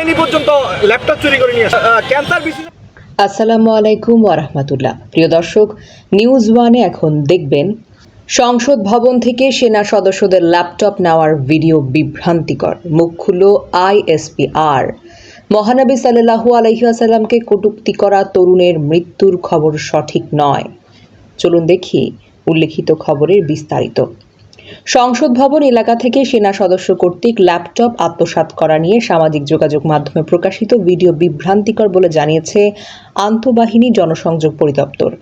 সেনাবাহিনী পর্যন্ত ল্যাপটপ চুরি করে নিয়ে আসে। ক্যান্সার বিশেষ। আসসালামু আলাইকুম ওয়া রাহমাতুল্লাহ। প্রিয় দর্শক, নিউজ ওয়ানে এখন দেখবেন সংসদ ভবন থেকে সেনা সদস্যদের ল্যাপটপ নেওয়ার ভিডিও বিভ্রান্তিকর। মুখ খুলল আইএসপিআর। মহানবী সাল্লাল্লাহু আলাইহি ওয়াসাল্লামকে কটূক্তি করা তরুণের মৃত্যুর খবর সঠিক নয়। চলুন দেখি উল্লেখিত খবরের বিস্তারিত। সংসদ ভবন এলাকা থেকে সেনা সদস্য কর্তৃক ল্যাপটপ আত্মসাৎ করা নিয়ে সামাজিক যোগাযোগ মাধ্যমে প্রকাশিত ভিডিও বিভ্রান্তিকর বলে জানিয়েছে আন্তঃবাহিনী জনসংযোগ পরিদপ্তর।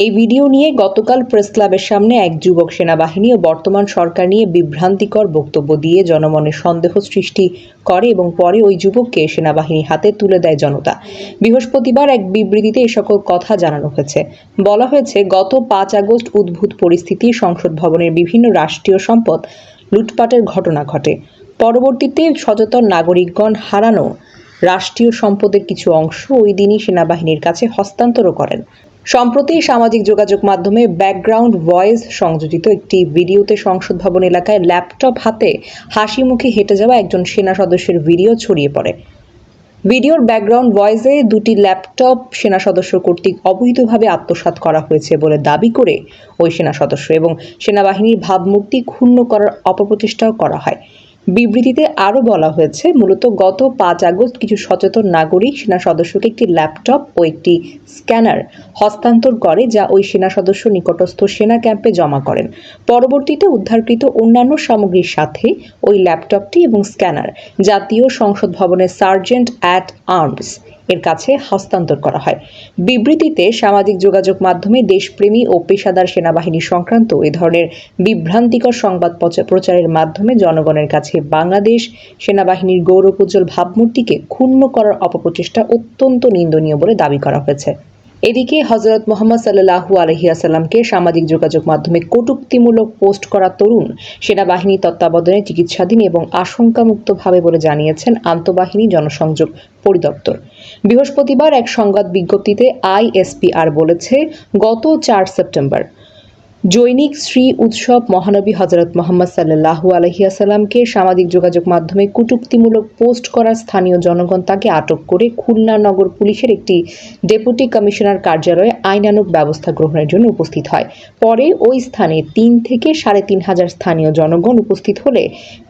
এই ভিডিও নিয়ে গতকাল প্রেস ক্লাবের সামনে এক যুবক সেনাবাহিনী ও বর্তমান সরকার নিয়ে বিভ্রান্তিকর বক্তব্য দিয়ে জনমনে সন্দেহ সৃষ্টি করে এবং পরে ওই যুবককে সেনাবাহিনীর হাতে তুলে দেয় জনতা। বৃহস্পতিবার এক বিবৃতিতে এ সকল কথা জানানো হয়েছে। বলা হয়েছে, গত 5 আগস্ট উদ্ভূত পরিস্থিতি সংসদ ভবনের বিভিন্ন রাষ্ট্রীয় সম্পদ লুটপাটের ঘটনা ঘটে। পরবর্তীতে সচেতন নাগরিকগণ হারানো রাষ্ট্রীয় সম্পদের কিছু অংশ ওই দিনই সেনাবাহিনীর কাছে হস্তান্তর করেন। সম্প্রতি সামাজিক যোগাযোগ মাধ্যমে ব্যাকগ্রাউন্ড ভয়েস সংযোজিত একটি ভিডিওতে সংসদ ভবন এলাকায় ল্যাপটপ হাতে হাসি মুখে হেঁটে যাওয়া একজন সেনা সদস্যের ভিডিও ছড়িয়ে পড়ে। ভিডিওর ব্যাকগ্রাউন্ড ভয়েসে দুটি ল্যাপটপ সেনা সদস্য কর্তৃক অবৈধভাবে আত্মসাৎ করা হয়েছে বলে দাবি করে ওই সেনা সদস্য এবং সেনাবাহিনীর ভাবমূর্তি ক্ষুণ্ণ করার অপপ্রচেষ্টাও করা হয়। বিবৃতিতে আরও বলা হয়েছে, মূলত গত 5 আগস্ট কিছু সচেতন নাগরিক সেনা সদস্যকে একটি ল্যাপটপ ও একটি স্ক্যানার হস্তান্তর করে, যা ওই সেনা সদস্য নিকটস্থ সেনা ক্যাম্পে জমা করেন। পরবর্তীতে উদ্ধারকৃত অন্যান্য সামগ্রীর সাথে ওই ল্যাপটপটি এবং স্ক্যানার জাতীয় সংসদ ভবনের সার্জেন্ট অ্যাট আর্মস এর কাছে হস্তান্তর করা হয়। বিবৃতিতে সামাজিক যোগাযোগ মাধ্যমে দেশপ্রেমী ও পেশাদার সেনাবাহিনী সংক্রান্ত এ ধরনের বিভ্রান্তিকর সংবাদ প্রচারের মাধ্যমে জনগণের কাছে বাংলাদেশ সেনাবাহিনীর গৌরবোজ্জ্বল ভাবমূর্তিকে ক্ষুণ্ণ করার অপপ্রচেষ্টা অত্যন্ত নিন্দনীয় বলে দাবি করা হয়েছে। এদিকে হযরত মুহাম্মদ সাল্লাল্লাহু আলাইহি ওয়াসাল্লামকে সামাজিক যোগাযোগ মাধ্যমে কটূক্তিমূলক পোস্ট করা তরুণ সেনাবাহিনী তত্ত্বাবধানে চিকিৎসাধীন এবং আশঙ্কামুক্তভাবে বলে জানিয়েছেন আন্তঃবাহিনী জনসংযোগ পরিদপ্তর। বৃহস্পতিবার এক সংবাদ বিজ্ঞপ্তিতে আইএসপিআর বলেছে, গত 4 সেপ্টেম্বর জৈনিক শ্রী উৎসব মহানবী হযরত মুহাম্মদ সাল্লাল্লাহু আলাইহি ওয়াসাল্লামকে সামাজিক যোগাযোগ মাধ্যমে কটূক্তিমূলক পোস্ট করার স্থানীয় জনগণ তাকে আটক করে খুলনা নগর পুলিশের একটি ডেপুটি কমিশনার কার্যালয়ে আইনানুগ ব্যবস্থা গ্রহণের জন্য উপস্থিত হয়। পরে ওই স্থানে 3 থেকে 3,500 স্থানীয় জনগণ উপস্থিত হলে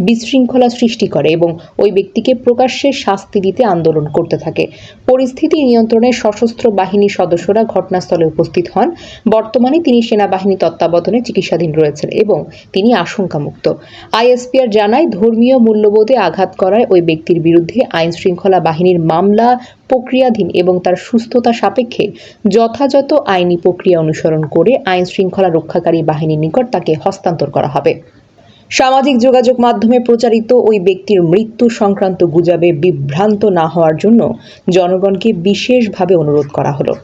বিশৃঙ্খলা সৃষ্টি করে এবং ওই ব্যক্তিকে প্রকাশ্যে শাস্তি দিতে আন্দোলন করতে থাকে। পরিস্থিতি নিয়ন্ত্রণে সশস্ত্র বাহিনীর সদস্যরা ঘটনাস্থলে উপস্থিত হন। বর্তমানে তিনি সেনাবাহিনী তত্ত্বাবধানে চিকিৎসাধীন রয়েছেন এবং তিনি আশঙ্কামুক্ত। আইএসপিআর জানায়, ধর্মীয় মূল্যবোধে আঘাত করায় ওই ব্যক্তির বিরুদ্ধে আইন শৃঙ্খলা বাহিনীর মামলা প্রক্রিয়াধীন এবং তার সুস্থতা সাপেক্ষে যথাযথ আইনি প্রক্রিয়া অনুসরণ করে আইন শৃঙ্খলা রক্ষাকারী বাহিনীর নিকট তাকে হস্তান্তর করা হবে। সামাজিক যোগাযোগ মাধ্যমে প্রচারিত ওই ব্যক্তির মৃত্যু সংক্রান্ত গুজবে বিভ্রান্ত না হওয়ার জন্য জনগণকে বিশেষভাবে অনুরোধ করা হলো।